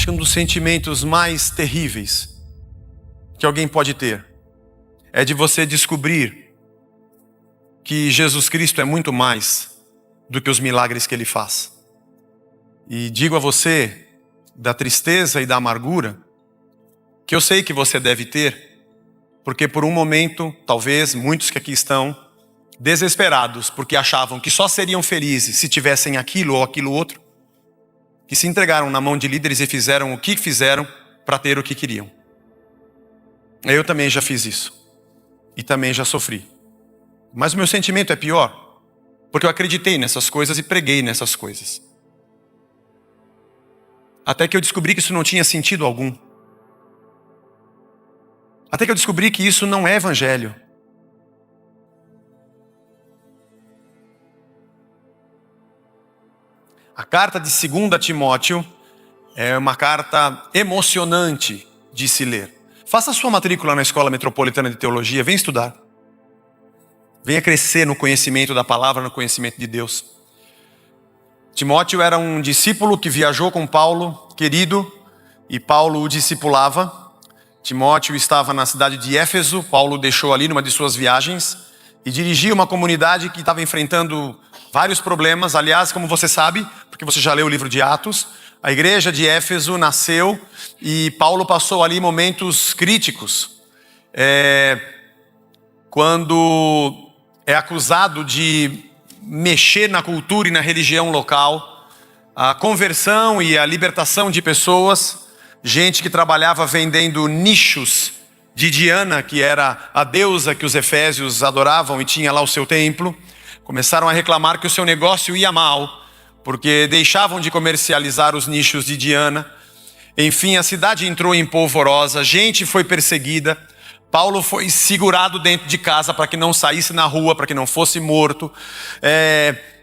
Acho que um dos sentimentos mais terríveis que alguém pode ter é de você descobrir que Jesus Cristo é muito mais do que os milagres que Ele faz. E digo a você, da tristeza e da amargura, que eu sei que você deve ter, porque por um momento, talvez muitos que aqui estão, desesperados, porque achavam que só seriam felizes se tivessem aquilo ou aquilo outro, que se entregaram na mão de líderes e fizeram o que fizeram para ter o que queriam. Eu também já fiz isso. E também já sofri. Mas o meu sentimento é pior, porque eu acreditei nessas coisas e preguei nessas coisas. Até que eu descobri que isso não tinha sentido algum. Até que eu descobri que isso não é evangelho. A carta de 2 Timóteo é uma carta emocionante de se ler. Faça a sua matrícula na Escola Metropolitana de Teologia, venha estudar. Venha crescer no conhecimento da palavra, no conhecimento de Deus. Timóteo era um discípulo que viajou com Paulo, querido, e Paulo o discipulava. Timóteo estava na cidade de Éfeso, Paulo deixou ali numa de suas viagens e dirigia uma comunidade que estava enfrentando vários problemas. Aliás, como você sabe, porque você já leu o livro de Atos, a igreja de Éfeso nasceu e Paulo passou ali momentos críticos. Quando é acusado de mexer na cultura e na religião local, a conversão e a libertação de pessoas, gente que trabalhava vendendo nichos de Diana, que era a deusa que os efésios adoravam e tinha lá o seu templo, começaram a reclamar que o seu negócio ia mal, porque deixavam de comercializar os nichos de Diana. Enfim, a cidade entrou em polvorosa, gente foi perseguida. Paulo foi segurado dentro de casa para que não saísse na rua, para que não fosse morto.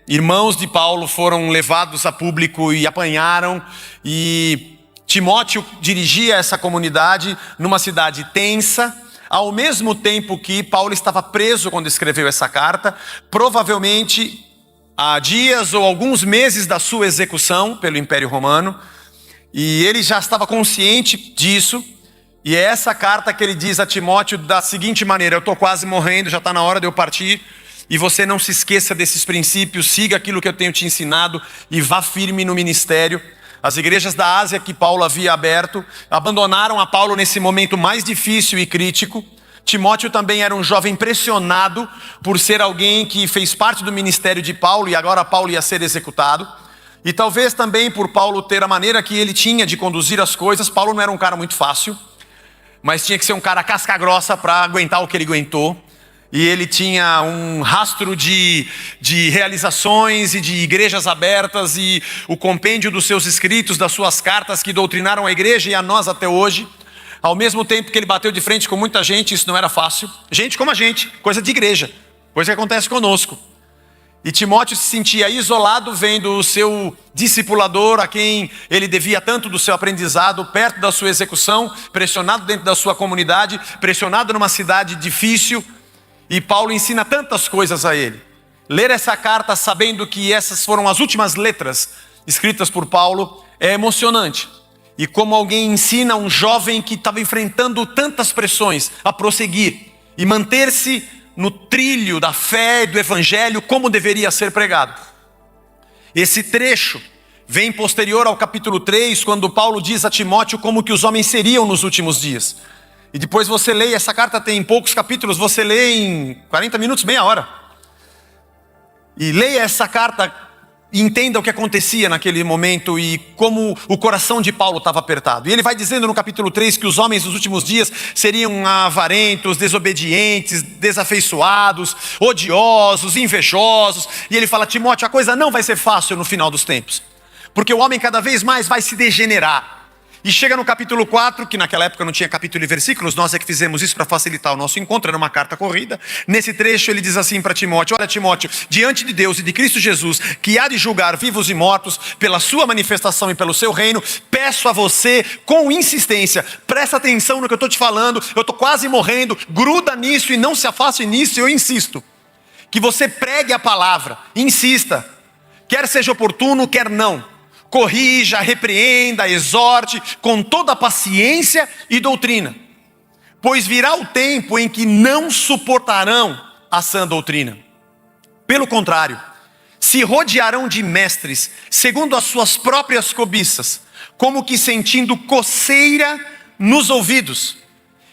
Irmãos de Paulo foram levados a público e apanharam. E Timóteo dirigia essa comunidade numa cidade tensa, ao mesmo tempo que Paulo estava preso quando escreveu essa carta, provavelmente há dias ou alguns meses da sua execução pelo Império Romano. E ele já estava consciente disso. E é essa carta que ele diz a Timóteo da seguinte maneira: eu estou quase morrendo, já está na hora de eu partir, e você não se esqueça desses princípios, siga aquilo que eu tenho te ensinado e vá firme no ministério. As igrejas da Ásia que Paulo havia aberto abandonaram a Paulo nesse momento mais difícil e crítico. Timóteo também era um jovem pressionado por ser alguém que fez parte do ministério de Paulo e agora Paulo ia ser executado. E talvez também por Paulo ter a maneira que ele tinha de conduzir as coisas. Paulo não era um cara muito fácil, mas tinha que ser um cara casca grossa para aguentar o que ele aguentou. E ele tinha um rastro de realizações e de igrejas abertas e o compêndio dos seus escritos, das suas cartas que doutrinaram a igreja e a nós até hoje. Ao mesmo tempo que ele bateu de frente com muita gente, isso não era fácil. Gente como a gente, coisa de igreja, coisa que acontece conosco. E Timóteo se sentia isolado vendo o seu discipulador, a quem ele devia tanto do seu aprendizado, perto da sua execução, pressionado dentro da sua comunidade, pressionado numa cidade difícil. E Paulo ensina tantas coisas a ele. Ler essa carta sabendo que essas foram as últimas letras escritas por Paulo é emocionante. E como alguém ensina um jovem que estava enfrentando tantas pressões a prosseguir e manter-se no trilho da fé e do evangelho como deveria ser pregado. Esse trecho vem posterior ao capítulo 3, quando Paulo diz a Timóteo como que os homens seriam nos últimos dias. E depois você lê, essa carta tem poucos capítulos, você lê em 40 minutos, meia hora. E leia essa carta e entenda o que acontecia naquele momento e como o coração de Paulo estava apertado. E ele vai dizendo no capítulo 3 que os homens dos últimos dias seriam avarentos, desobedientes, desafeiçoados, odiosos, invejosos. E ele fala: Timóteo, a coisa não vai ser fácil no final dos tempos, porque o homem cada vez mais vai se degenerar. E chega no capítulo 4, que naquela época não tinha capítulo e versículos, nós é que fizemos isso para facilitar o nosso encontro, era uma carta corrida. Nesse trecho ele diz assim para Timóteo: olha Timóteo, diante de Deus e de Cristo Jesus, que há de julgar vivos e mortos pela sua manifestação e pelo seu reino, peço a você com insistência, presta atenção no que eu estou te falando, eu estou quase morrendo, gruda nisso e não se afaste nisso, eu insisto, que você pregue a palavra, insista, quer seja oportuno, quer não. corrija, repreenda, exorte com toda paciência e doutrina. Pois virá o tempo em que não suportarão a sã doutrina. Pelo contrário, se rodearão de mestres, segundo as suas próprias cobiças, como que sentindo coceira nos ouvidos.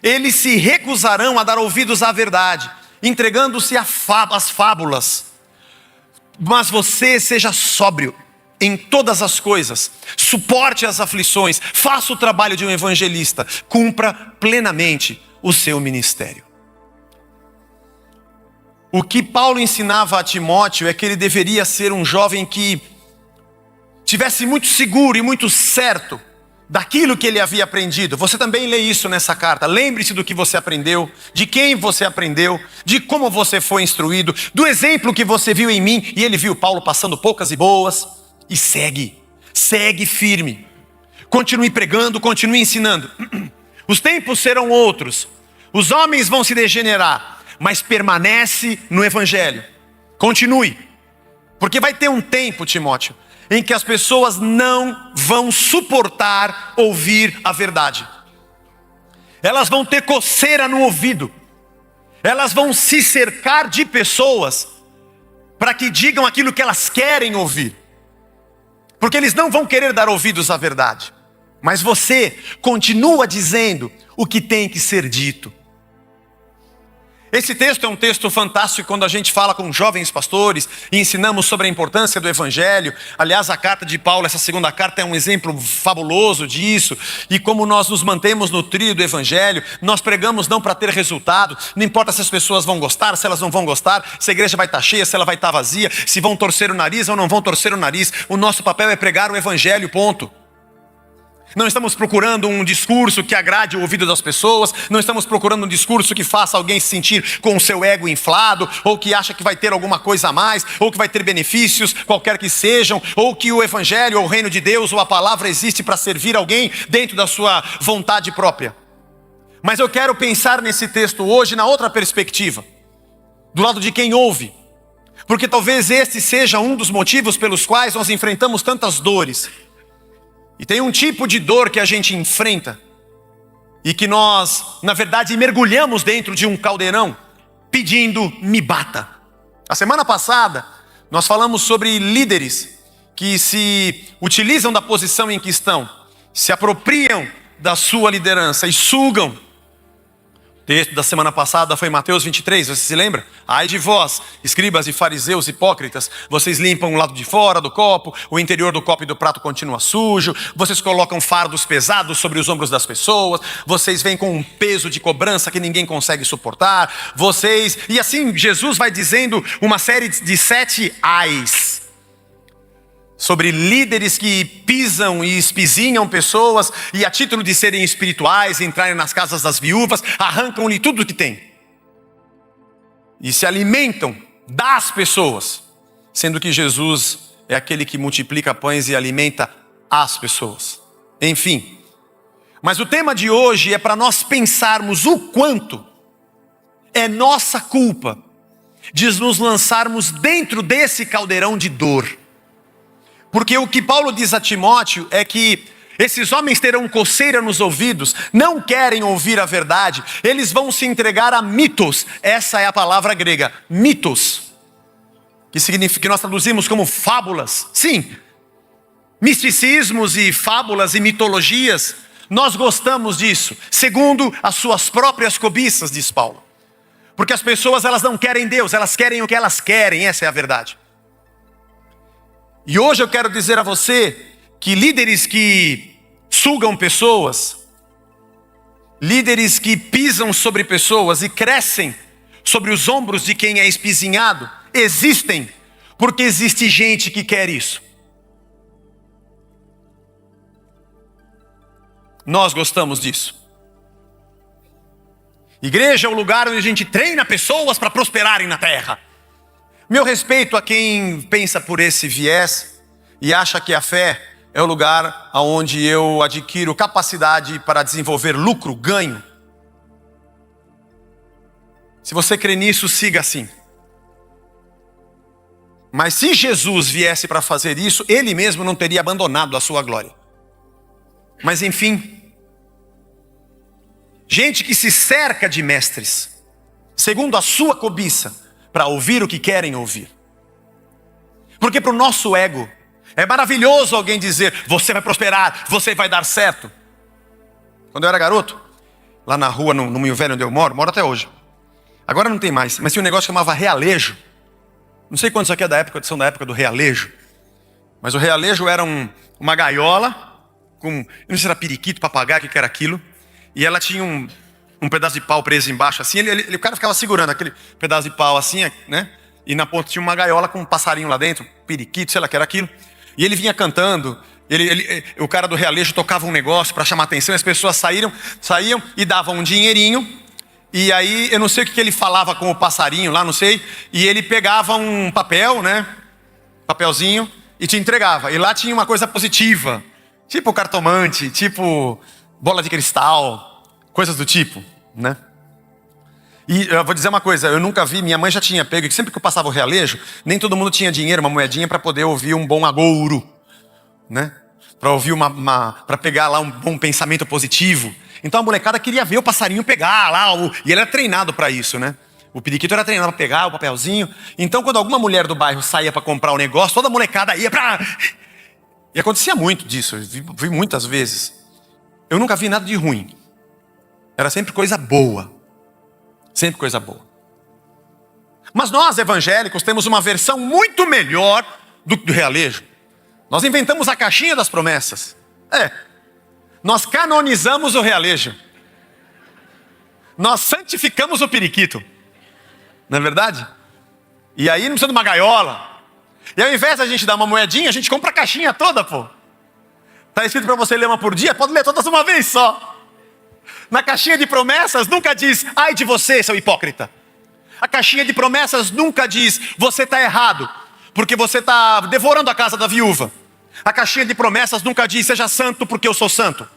Eles se recusarão a dar ouvidos à verdade, entregando-se às fábulas. Mas você seja sóbrio em todas as coisas, suporte as aflições, faça o trabalho de um evangelista, cumpra plenamente o seu ministério. O que Paulo ensinava a Timóteo é que ele deveria ser um jovem que tivesse muito seguro e muito certo daquilo que ele havia aprendido. Você também lê isso nessa carta. Lembre-se do que você aprendeu, de quem você aprendeu, de como você foi instruído, do exemplo que você viu em mim. E ele viu Paulo passando poucas e boas. E segue firme. Continue pregando, continue ensinando. Os tempos serão outros. Os homens vão se degenerar, mas permanece no evangelho. Continue. Porque vai ter um tempo, Timóteo, em que as pessoas não vão suportar ouvir a verdade. Elas vão ter coceira no ouvido. Elas vão se cercar de pessoas para que digam aquilo que elas querem ouvir. Porque eles não vão querer dar ouvidos à verdade. Mas você continua dizendo o que tem que ser dito. Esse texto é um texto fantástico quando a gente fala com jovens pastores e ensinamos sobre a importância do evangelho. Aliás, a carta de Paulo, essa segunda carta, é um exemplo fabuloso disso. E como nós nos mantemos no trilho do evangelho, nós pregamos não para ter resultado, não importa se as pessoas vão gostar, se elas não vão gostar, se a igreja vai estar cheia, se ela vai estar vazia, se vão torcer o nariz ou não vão torcer o nariz. O nosso papel é pregar o evangelho, ponto. Não estamos procurando um discurso que agrade o ouvido das pessoas, não estamos procurando um discurso que faça alguém se sentir com o seu ego inflado, ou que acha que vai ter alguma coisa a mais, ou que vai ter benefícios, qualquer que sejam, ou que o evangelho, ou o reino de Deus, ou a palavra existe para servir alguém dentro da sua vontade própria. Mas eu quero pensar nesse texto hoje na outra perspectiva, do lado de quem ouve, porque talvez esse seja um dos motivos pelos quais nós enfrentamos tantas dores. E tem um tipo de dor que a gente enfrenta e que nós, na verdade, mergulhamos dentro de um caldeirão pedindo me bata. A semana passada, nós falamos sobre líderes que se utilizam da posição em que estão, se apropriam da sua liderança e sugam. O texto da semana passada foi Mateus 23, você se lembra? Ai de vós, escribas e fariseus hipócritas, vocês limpam o lado de fora do copo, o interior do copo e do prato continua sujo, vocês colocam fardos pesados sobre os ombros das pessoas, vocês vêm com um peso de cobrança que ninguém consegue suportar, vocês... E assim Jesus vai dizendo uma série de 7 ais sobre líderes que pisam e espizinham pessoas e a título de serem espirituais, entrarem nas casas das viúvas, arrancam-lhe tudo que tem e se alimentam das pessoas, sendo que Jesus é aquele que multiplica pães e alimenta as pessoas. Enfim, mas o tema de hoje é para nós pensarmos o quanto é nossa culpa de nos lançarmos dentro desse caldeirão de dor. Porque o que Paulo diz a Timóteo é que esses homens terão coceira nos ouvidos, não querem ouvir a verdade, eles vão se entregar a mitos. Essa é a palavra grega, mitos, que significa, que nós traduzimos como fábulas. Sim, misticismos e fábulas e mitologias, nós gostamos disso, segundo as suas próprias cobiças, diz Paulo. Porque as pessoas, elas não querem Deus, elas querem o que elas querem, essa é a verdade. E hoje eu quero dizer a você que líderes que sugam pessoas, líderes que pisam sobre pessoas e crescem sobre os ombros de quem é espizinhado, existem, porque existe gente que quer isso. Nós gostamos disso. Igreja é o lugar onde a gente treina pessoas para prosperarem na terra. Meu respeito a quem pensa por esse viés e acha que a fé é o lugar onde eu adquiro capacidade para desenvolver lucro, ganho. Se você crê nisso, siga assim. Mas se Jesus viesse para fazer isso, ele mesmo não teria abandonado a sua glória. Mas enfim, gente que se cerca de mestres, segundo a sua cobiça, para ouvir o que querem ouvir. Porque para o nosso ego, é maravilhoso alguém dizer, você vai prosperar, você vai dar certo. Quando eu era garoto, lá na rua, no Moinho Velho onde eu moro até hoje. Agora não tem mais, mas tinha um negócio que chamava realejo. Não sei quantos aqui é da época, são da época do realejo. Mas o realejo era uma gaiola, com, eu não sei se era periquito, papagaio, o que era aquilo. E ela tinha um pedaço de pau preso embaixo assim, o cara ficava segurando aquele pedaço de pau assim, né? E na ponta tinha uma gaiola com um passarinho lá dentro, periquito, sei lá o que era aquilo. E ele vinha cantando, o cara do realejo tocava um negócio para chamar atenção, e as pessoas saíam e davam um dinheirinho. E aí, eu não sei o que ele falava com o passarinho lá, não sei. E ele pegava um papel, né? Papelzinho, e te entregava. E lá tinha uma coisa positiva, tipo cartomante, tipo bola de cristal, coisas do tipo, né? E eu vou dizer uma coisa, eu nunca vi, minha mãe já tinha pego, que sempre que eu passava o realejo, nem todo mundo tinha dinheiro, uma moedinha para poder ouvir um bom agouro, né? Para ouvir para pegar lá um bom pensamento positivo. Então a molecada queria ver o passarinho pegar lá, e ele era treinado para isso, né? O periquito era treinado para pegar o papelzinho. Então quando alguma mulher do bairro saía para comprar o negócio, toda a molecada ia para... E acontecia muito disso, eu vi muitas vezes. Eu nunca vi nada de ruim. Era sempre coisa boa. Sempre coisa boa. Mas nós, evangélicos, temos uma versão muito melhor do realejo. Nós inventamos a caixinha das promessas. Nós canonizamos o realejo. Nós santificamos o periquito. Não é verdade? E aí não precisa de uma gaiola. E ao invés da gente dar uma moedinha, a gente compra a caixinha toda, pô. Está escrito para você ler uma por dia, pode ler todas uma vez só. Na caixinha de promessas nunca diz, ai de você, seu hipócrita. A caixinha de promessas nunca diz, você está errado, porque você está devorando a casa da viúva. A caixinha de promessas nunca diz, seja santo porque eu sou santo.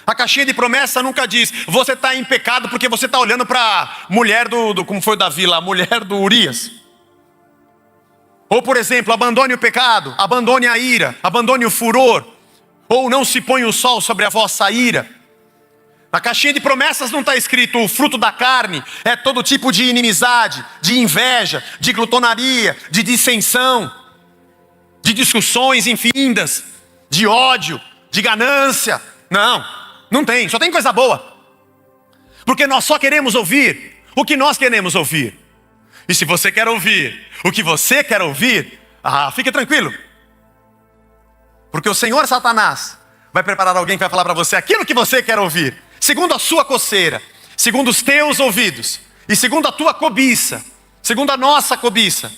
A caixinha de promessa nunca diz, você está em pecado porque você está olhando para a mulher como foi o Davi lá, a mulher do Urias. Ou por exemplo, abandone o pecado, abandone a ira, abandone o furor. Ou não se põe o sol sobre a vossa ira. Na caixinha de promessas não está escrito o fruto da carne, é todo tipo de inimizade, de inveja, de glutonaria, de dissensão, de discussões infindas, de ódio, de ganância. Não tem, só tem coisa boa. Porque nós só queremos ouvir o que nós queremos ouvir. E se você quer ouvir o que você quer ouvir, fique tranquilo. Porque o Senhor Satanás vai preparar alguém que vai falar para você aquilo que você quer ouvir. Segundo a sua coceira, segundo os teus ouvidos, e segundo a tua cobiça, segundo a nossa cobiça,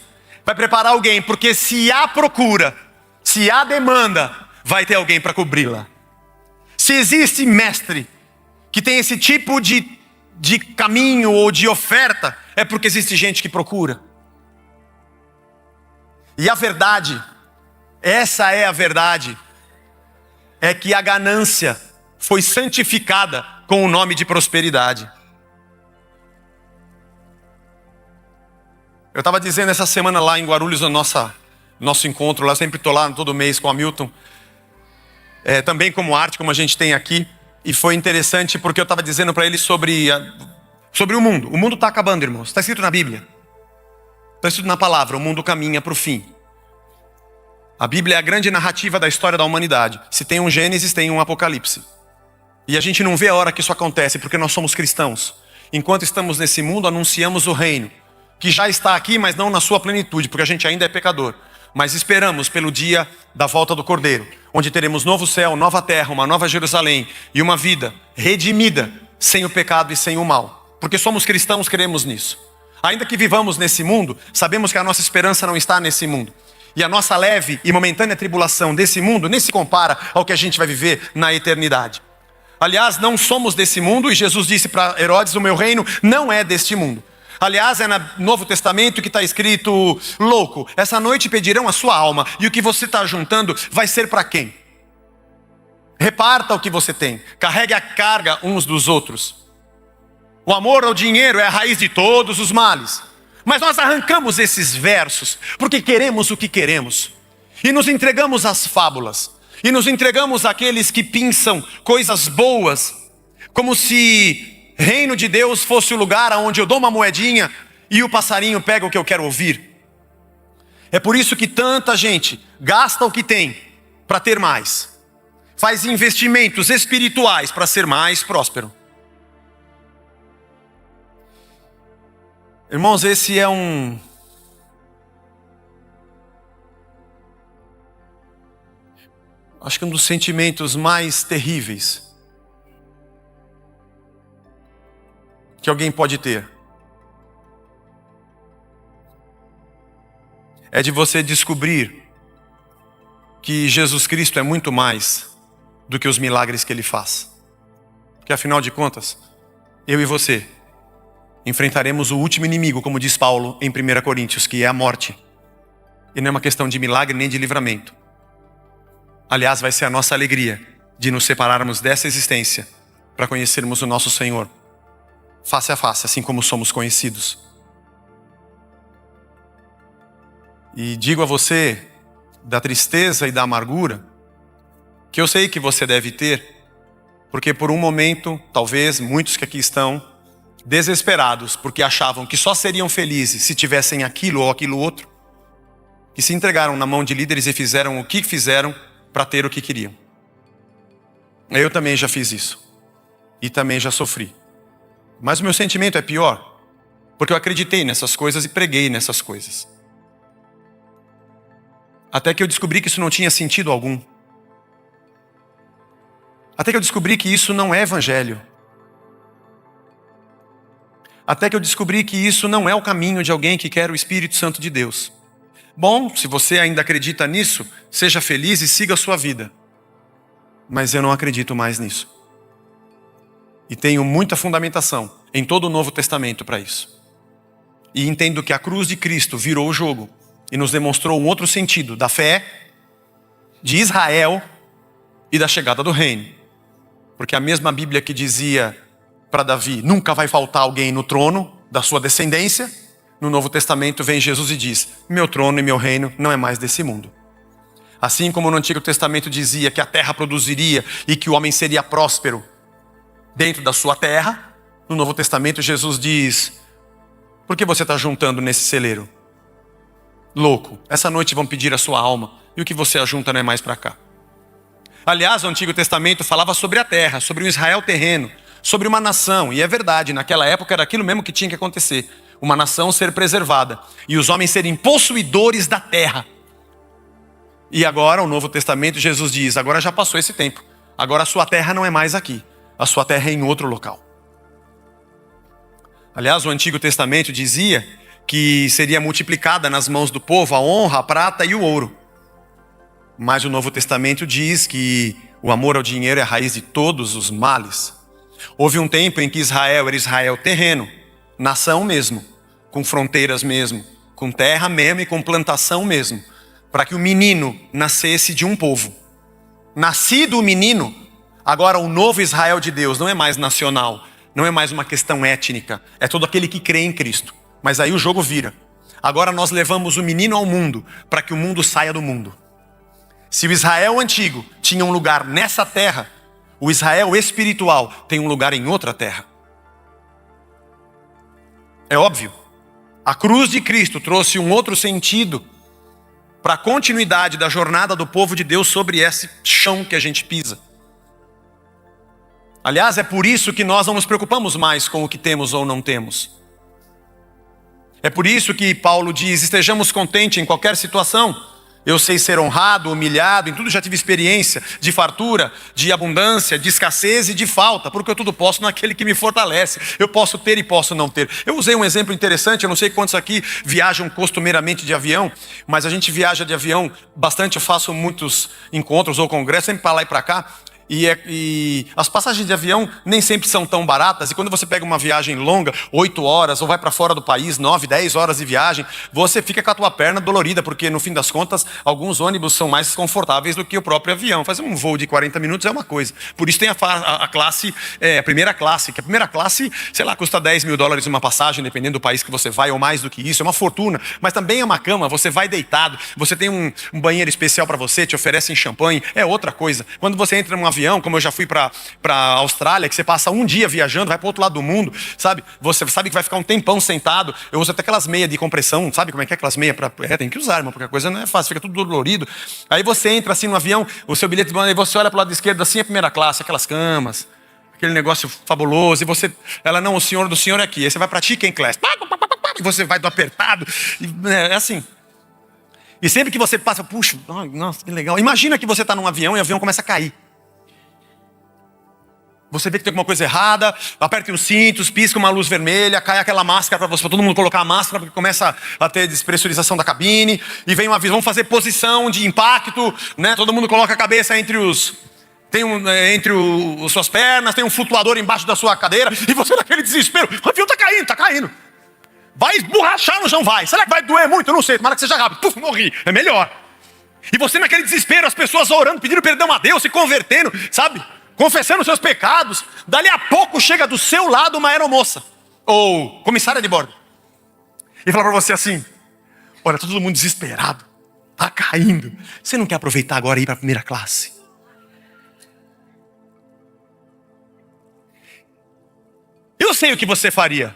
vai preparar alguém, porque se há procura, se há demanda, vai ter alguém para cobri-la. Se existe mestre que tem esse tipo de caminho ou de oferta, é porque existe gente que procura. E a verdade, essa é a verdade, é que a ganância foi santificada com o nome de prosperidade. Eu estava dizendo essa semana lá em Guarulhos, no nosso encontro, lá sempre estou lá todo mês com o Hamilton, também como arte, como a gente tem aqui, e foi interessante porque eu estava dizendo para ele sobre o mundo. O mundo está acabando, irmãos, está escrito na Bíblia, está escrito na palavra, o mundo caminha para o fim. A Bíblia é a grande narrativa da história da humanidade. Se tem um Gênesis, tem um Apocalipse. E a gente não vê a hora que isso acontece, porque nós somos cristãos. Enquanto estamos nesse mundo, anunciamos o reino, que já está aqui, mas não na sua plenitude, porque a gente ainda é pecador. Mas esperamos pelo dia da volta do Cordeiro, onde teremos novo céu, nova terra, uma nova Jerusalém e uma vida redimida, sem o pecado e sem o mal. Porque somos cristãos, cremos nisso. Ainda que vivamos nesse mundo, sabemos que a nossa esperança não está nesse mundo. E a nossa leve e momentânea tribulação desse mundo nem se compara ao que a gente vai viver na eternidade. Aliás, não somos desse mundo, e Jesus disse para Herodes, o meu reino não é deste mundo. Aliás, é no Novo Testamento que está escrito, louco, essa noite pedirão a sua alma, e o que você está juntando vai ser para quem? Reparta o que você tem, carregue a carga uns dos outros. O amor ao dinheiro é a raiz de todos os males. Mas nós arrancamos esses versos porque queremos o que queremos. E nos entregamos às fábulas. E nos entregamos àqueles que pensam coisas boas, como se reino de Deus fosse o lugar onde eu dou uma moedinha e o passarinho pega o que eu quero ouvir. É por isso que tanta gente gasta o que tem para ter mais. Faz investimentos espirituais para ser mais próspero. Irmãos, esse é acho que um dos sentimentos mais terríveis que alguém pode ter. É de você descobrir que Jesus Cristo é muito mais do que os milagres que Ele faz. Porque afinal de contas, eu e você enfrentaremos o último inimigo, como diz Paulo em 1 Coríntios, que é a morte. E não é uma questão de milagre nem de livramento. Aliás, vai ser a nossa alegria de nos separarmos dessa existência para conhecermos o nosso Senhor face a face, assim como somos conhecidos. E digo a você, da tristeza e da amargura, que eu sei que você deve ter, porque por um momento, talvez muitos que aqui estão, desesperados, porque achavam que só seriam felizes se tivessem aquilo ou aquilo outro, que se entregaram na mão de líderes e fizeram o que fizeram para ter o que queriam. Eu também já fiz isso. E também já sofri. Mas o meu sentimento é pior, porque eu acreditei nessas coisas e preguei nessas coisas. Até que eu descobri que isso não tinha sentido algum. Até que eu descobri que isso não é evangelho. Até que eu descobri que isso não é o caminho de alguém que quer o Espírito Santo de Deus. Bom, se você ainda acredita nisso, seja feliz e siga a sua vida. Mas eu não acredito mais nisso. E tenho muita fundamentação em todo o Novo Testamento para isso. E entendo que a cruz de Cristo virou o jogo e nos demonstrou um outro sentido da fé de Israel e da chegada do reino. Porque a mesma Bíblia que dizia para Davi, nunca vai faltar alguém no trono da sua descendência, no Novo Testamento vem Jesus e diz, meu trono e meu reino não é mais desse mundo. Assim como no Antigo Testamento dizia que a terra produziria e que o homem seria próspero dentro da sua terra, no Novo Testamento Jesus diz, por que você está juntando nesse celeiro? Louco, essa noite vão pedir a sua alma e o que você ajunta não é mais para cá. Aliás, o Antigo Testamento falava sobre a terra, sobre um Israel terreno, sobre uma nação, e é verdade, naquela época era aquilo mesmo que tinha que acontecer, uma nação ser preservada, e os homens serem possuidores da terra. E agora, o Novo Testamento, Jesus diz, agora já passou esse tempo, agora a sua terra não é mais aqui, a sua terra é em outro local. Aliás, o Antigo Testamento dizia que seria multiplicada nas mãos do povo a honra, a prata e o ouro. Mas o Novo Testamento diz que o amor ao dinheiro é a raiz de todos os males. Houve um tempo em que Israel era Israel terreno, nação mesmo, com fronteiras mesmo, com terra mesmo e com plantação mesmo, para que o menino nascesse de um povo. Nascido o menino, agora o novo Israel de Deus não é mais nacional, não é mais uma questão étnica, é todo aquele que crê em Cristo. Mas aí o jogo vira. Agora nós levamos o menino ao mundo, para que o mundo saia do mundo. Se o Israel antigo tinha um lugar nessa terra, o Israel espiritual tem um lugar em outra terra. É óbvio. A cruz de Cristo trouxe um outro sentido para a continuidade da jornada do povo de Deus sobre esse chão que a gente pisa. Aliás, é por isso que nós não nos preocupamos mais com o que temos ou não temos. É por isso que Paulo diz, estejamos contentes em qualquer situação. Eu sei ser honrado, humilhado, em tudo já tive experiência de fartura, de abundância, de escassez e de falta, porque eu tudo posso naquele que me fortalece. Eu posso ter e posso não ter. Eu usei um exemplo interessante, eu não sei quantos aqui viajam costumeiramente de avião, mas a gente viaja de avião bastante, eu faço muitos encontros ou congressos, sempre para lá e para cá, E as passagens de avião nem sempre são tão baratas. E quando você pega uma viagem longa, 8 horas, ou vai para fora do país, 9, 10 horas de viagem, você fica com a tua perna dolorida, porque no fim das contas, alguns ônibus são mais confortáveis do que o próprio avião. Fazer um voo de 40 minutos é uma coisa. Por isso tem a classe, a primeira classe, que a primeira classe, sei lá, custa $10.000 uma passagem, dependendo do país que você vai, ou mais do que isso, é uma fortuna. Mas também é uma cama, você vai deitado, você tem um banheiro especial para você, te oferecem champanhe, é outra coisa. Quando você entra num avião, como eu já fui para Austrália, que você passa um dia viajando, vai para o outro lado do mundo, sabe? Você sabe que vai ficar um tempão sentado. Eu uso até aquelas meias de compressão, sabe como é que é aquelas meias? Tem que usar, irmão, porque a coisa não é fácil, fica tudo dolorido. Aí você entra assim no avião, o seu bilhete, aí você olha para o lado esquerdo, assim, a primeira classe, aquelas camas, aquele negócio fabuloso, e você, ela não, o senhor do senhor é aqui. Aí você vai para chicken class, e você vai do apertado, é assim. E sempre que você passa, puxa, nossa, que legal. Imagina que você está num avião e o avião começa a cair. Você vê que tem alguma coisa errada, aperta os cintos, pisca uma luz vermelha, cai aquela máscara para todo mundo colocar a máscara, porque começa a ter despressurização da cabine, e vem um aviso, vamos fazer posição de impacto, né? Todo mundo coloca a cabeça entre suas pernas, tem um flutuador embaixo da sua cadeira, e você naquele desespero, o avião está caindo. Vai esborrachar no chão, vai. Será que vai doer muito? Eu não sei, tomara que seja rápido. Puf, morri, é melhor. E você naquele desespero, as pessoas orando, pedindo perdão a Deus, se convertendo, sabe? Confessando seus pecados. Dali a pouco chega do seu lado uma aeromoça, ou comissária de bordo, e fala para você assim: olha, tá todo mundo desesperado, tá caindo. Você não quer aproveitar agora e ir para a primeira classe? Eu sei o que você faria.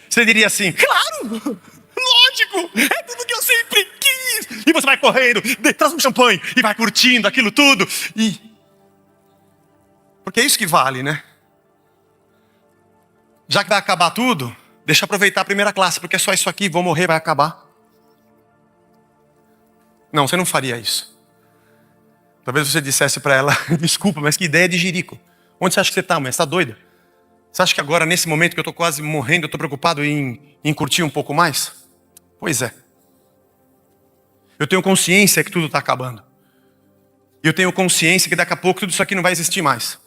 Você diria assim: claro, lógico, é tudo que eu sempre quis. E você vai correndo, traz um champanhe e vai curtindo aquilo tudo. Porque é isso que vale, né? Já que vai acabar tudo, deixa eu aproveitar a primeira classe, porque é só isso aqui, vou morrer, vai acabar. Não, você não faria isso. Talvez você dissesse para ela: desculpa, mas que ideia de jirico. Onde você acha que você está, mãe? Você está doida? Você acha que agora, nesse momento que eu estou quase morrendo, eu estou preocupado em curtir um pouco mais? Pois é. Eu tenho consciência que tudo está acabando. E eu tenho consciência que daqui a pouco tudo isso aqui não vai existir mais.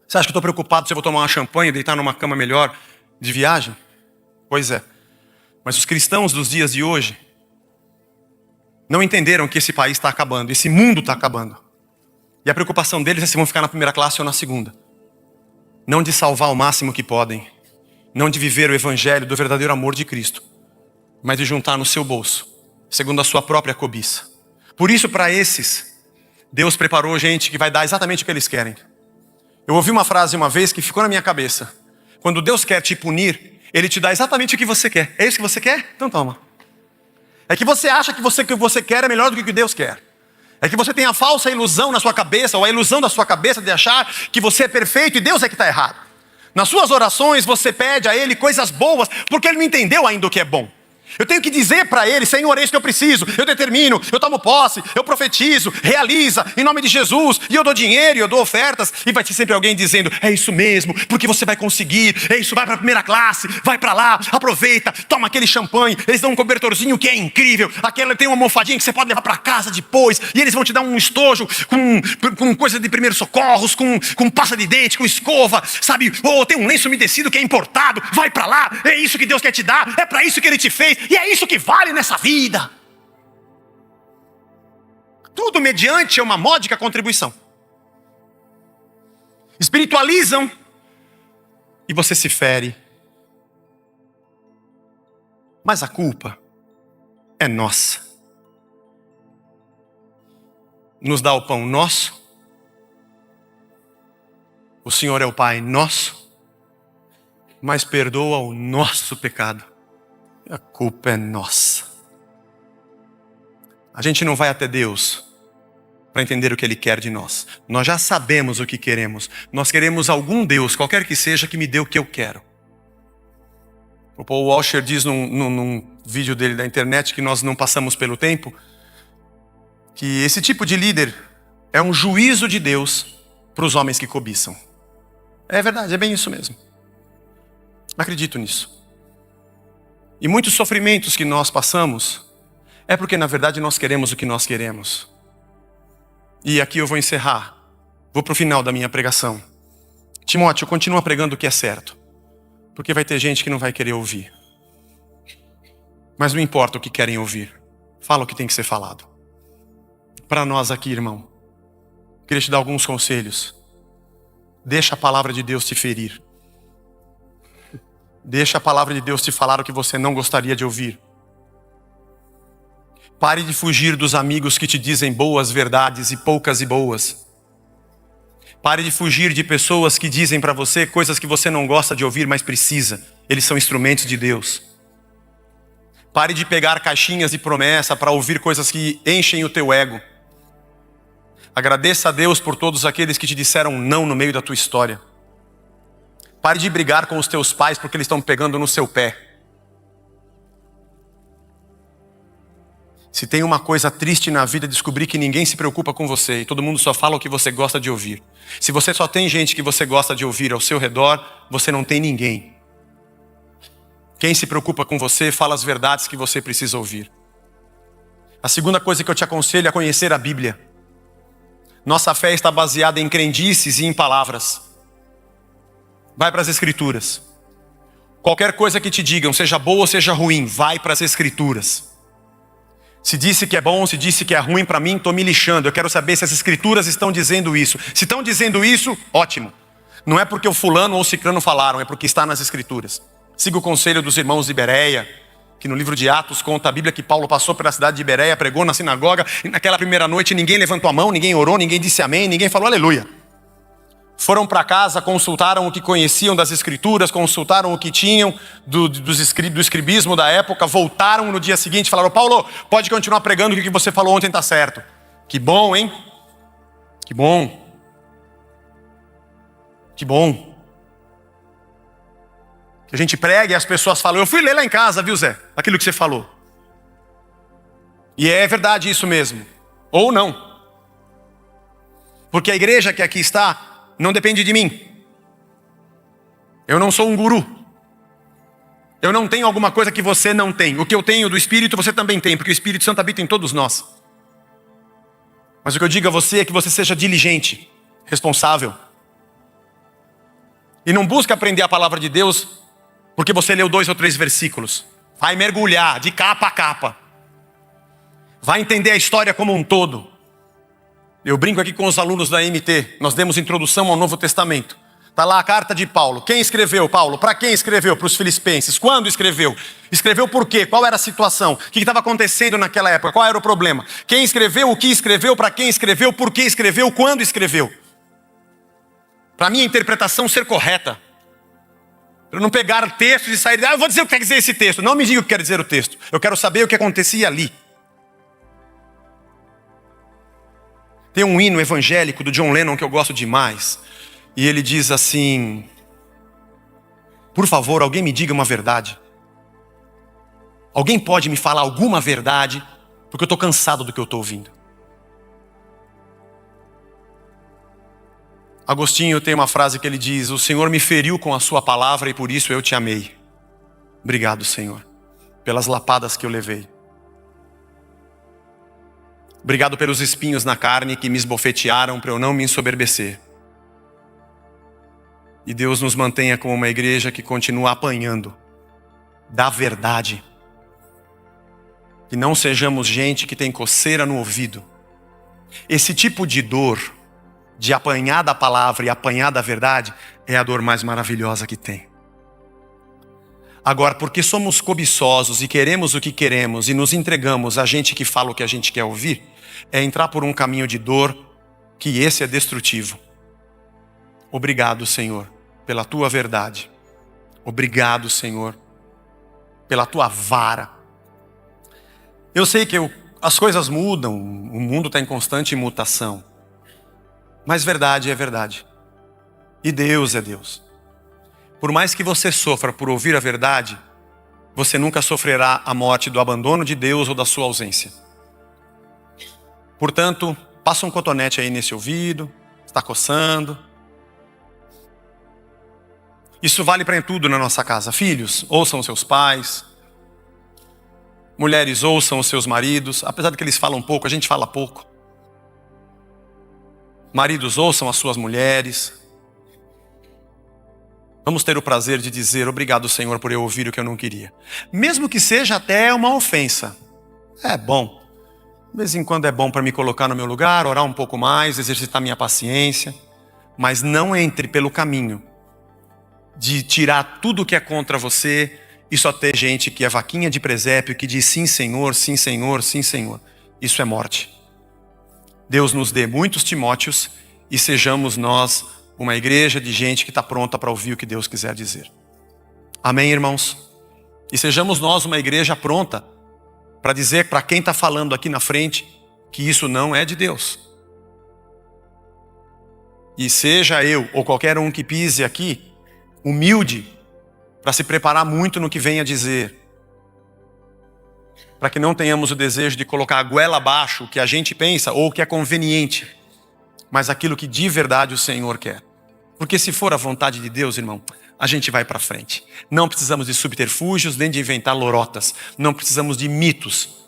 Você acha que eu estou preocupado se eu vou tomar uma champanhe e deitar numa cama melhor de viagem? Pois é. Mas os cristãos dos dias de hoje não entenderam que esse país está acabando, esse mundo está acabando. E a preocupação deles é se vão ficar na primeira classe ou na segunda. Não de salvar o máximo que podem, não de viver o evangelho do verdadeiro amor de Cristo, mas de juntar no seu bolso, segundo a sua própria cobiça. Por isso, para esses, Deus preparou gente que vai dar exatamente o que eles querem. Eu ouvi uma frase uma vez que ficou na minha cabeça: quando Deus quer te punir, Ele te dá exatamente o que você quer. É isso que você quer? Então toma. É que você acha que o que você quer é melhor do que o que Deus quer. É que você tem a falsa ilusão na sua cabeça, ou a ilusão da sua cabeça de achar que você é perfeito e Deus é que está errado. Nas suas orações você pede a Ele coisas boas, porque Ele não entendeu ainda o que é bom. Eu tenho que dizer para Ele: Senhor, é isso que eu preciso, eu determino, eu tomo posse, eu profetizo, realiza, em nome de Jesus, e eu dou dinheiro, e eu dou ofertas, e vai ter sempre alguém dizendo: é isso mesmo, porque você vai conseguir, é isso, vai para a primeira classe, vai para lá, aproveita, toma aquele champanhe, eles dão um cobertorzinho que é incrível, aquela tem uma almofadinha que você pode levar para casa depois, e eles vão te dar um estojo com coisa de primeiros socorros, com pasta de dente, com escova, sabe, ou tem um lenço umedecido que é importado, vai para lá, é isso que Deus quer te dar, é para isso que Ele te fez. E é isso que vale nessa vida. Tudo mediante uma módica contribuição. Espiritualizam e você se fere. Mas a culpa é nossa. Nos dá o pão nosso. O Senhor é o Pai nosso, mas perdoa o nosso pecado. A culpa é nossa. A gente não vai até Deus para entender o que Ele quer de nós. Nós já sabemos o que queremos. Nós queremos algum Deus, qualquer que seja, que me dê o que eu quero. O Paul Washer diz num vídeo dele da internet que nós não passamos pelo tempo, que esse tipo de líder é um juízo de Deus para os homens que cobiçam. É verdade, é bem isso mesmo. Acredito nisso. E muitos sofrimentos que nós passamos é porque na verdade nós queremos o que nós queremos. E aqui eu vou encerrar, Vou para o final da minha pregação. Timóteo, continua pregando o que é certo. Porque vai ter gente que não vai querer ouvir. Mas não importa o que querem ouvir. Fala o que tem que ser falado. Para nós aqui, irmão, queria te dar alguns conselhos. Deixa a palavra de Deus te ferir. Deixa a palavra de Deus te falar o que você não gostaria de ouvir. Pare de fugir dos amigos que te dizem boas verdades e poucas e boas. Pare de fugir de pessoas que dizem para você coisas que você não gosta de ouvir, mas precisa. Eles são instrumentos de Deus. Pare de pegar caixinhas de promessa para ouvir coisas que enchem o teu ego. Agradeça a Deus por todos aqueles que te disseram não no meio da tua história. Pare de brigar com os teus pais porque eles estão pegando no seu pé. Se tem uma coisa triste na vida, é descobrir que ninguém se preocupa com você e todo mundo só fala o que você gosta de ouvir. Se você só tem gente que você gosta de ouvir ao seu redor, você não tem ninguém. Quem se preocupa com você fala as verdades que você precisa ouvir. A segunda coisa que eu te aconselho é conhecer a Bíblia. Nossa fé está baseada em crendices e em palavras. Vai para as Escrituras. Qualquer coisa que te digam, seja boa ou seja ruim, vai para as Escrituras. Se disse que é bom, se disse que é ruim para mim, estou me lixando. Eu quero saber se as Escrituras estão dizendo isso. Se estão dizendo isso, ótimo. Não é porque o fulano ou o ciclano falaram, é porque está nas Escrituras. Siga o conselho dos irmãos de Bereia, que no livro de Atos conta a Bíblia que Paulo passou pela cidade de Bereia, pregou na sinagoga, e naquela primeira noite ninguém levantou a mão, ninguém orou, ninguém disse amém, ninguém falou aleluia. Foram para casa, consultaram o que conheciam das Escrituras, consultaram o que tinham do escribismo da época, voltaram no dia seguinte e falaram: Paulo, pode continuar pregando que o que você falou ontem está certo. Que bom, hein? Que bom. Que bom. Que a gente pregue e as pessoas falam: eu fui ler lá em casa, viu, Zé? Aquilo que você falou. E é verdade isso mesmo. Ou não. Porque a igreja que aqui está não depende de mim. Eu não sou um guru. Eu não tenho alguma coisa que você não tem. O que eu tenho do Espírito você também tem, porque o Espírito Santo habita em todos nós. Mas o que eu digo a você é que você seja diligente, responsável. E não busque aprender a palavra de Deus porque você leu 2 ou 3 versículos. Vai mergulhar de capa a capa. Vai entender a história como um todo. Eu brinco aqui com os alunos da MT. Nós demos introdução ao Novo Testamento. Está lá a carta de Paulo. Quem escreveu, Paulo? Para quem escreveu? Para os filipenses. Quando escreveu? Escreveu por quê? Qual era a situação? O que estava acontecendo naquela época? Qual era o problema? Quem escreveu? O que escreveu? Para quem escreveu? Por que escreveu? Quando escreveu? Para minha interpretação ser correta. Para não pegar textos e sair... eu vou dizer o que quer dizer esse texto. Não me diga o que quer dizer o texto. Eu quero saber o que acontecia ali. Tem um hino evangélico do John Lennon que eu gosto demais. E ele diz assim: por favor, alguém me diga uma verdade. Alguém pode me falar alguma verdade? Porque eu estou cansado do que eu estou ouvindo. Agostinho tem uma frase que ele diz: o Senhor me feriu com a sua palavra e por isso eu te amei. Obrigado, Senhor, pelas lapadas que eu levei. Obrigado pelos espinhos na carne que me esbofetearam para eu não me ensoberbecer. E Deus nos mantenha como uma igreja que continua apanhando da verdade. Que não sejamos gente que tem coceira no ouvido. Esse tipo de dor, de apanhar da palavra e apanhar da verdade, é a dor mais maravilhosa que tem. Agora, porque somos cobiçosos e queremos o que queremos e nos entregamos a gente que fala o que a gente quer ouvir, é entrar por um caminho de dor que esse é destrutivo. Obrigado, Senhor, pela tua verdade. Obrigado, Senhor, pela tua vara. Eu sei que as coisas mudam, o mundo está em constante mutação. Mas verdade é verdade. E Deus é Deus. Por mais que você sofra por ouvir a verdade, você nunca sofrerá a morte do abandono de Deus ou da sua ausência. Portanto, passa um cotonete aí nesse ouvido, está coçando. Isso vale para tudo na nossa casa. Filhos, ouçam seus pais. Mulheres, ouçam os seus maridos. Apesar de que eles falam pouco, a gente fala pouco. Maridos, ouçam as suas mulheres. Vamos ter o prazer de dizer: obrigado, Senhor, por eu ouvir o que eu não queria. Mesmo que seja até uma ofensa. É bom. De vez em quando é bom para me colocar no meu lugar, orar um pouco mais, exercitar minha paciência. Mas não entre pelo caminho de tirar tudo que é contra você e só ter gente que é vaquinha de presépio, que diz sim, Senhor, sim, Senhor, sim, Senhor. Isso é morte. Deus nos dê muitos Timóteos e sejamos nós uma igreja de gente que está pronta para ouvir o que Deus quiser dizer. Amém, irmãos? E sejamos nós uma igreja pronta para dizer para quem está falando aqui na frente que isso não é de Deus. E seja eu ou qualquer um que pise aqui, humilde, para se preparar muito no que vem a dizer. Para que não tenhamos o desejo de colocar a goela abaixo o que a gente pensa ou o que é conveniente, mas aquilo que de verdade o Senhor quer. Porque se for a vontade de Deus, irmão, a gente vai para frente. Não precisamos de subterfúgios, nem de inventar lorotas. Não precisamos de mitos.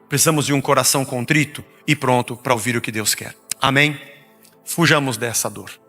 Precisamos de um coração contrito e pronto para ouvir o que Deus quer. Amém? Fujamos dessa dor.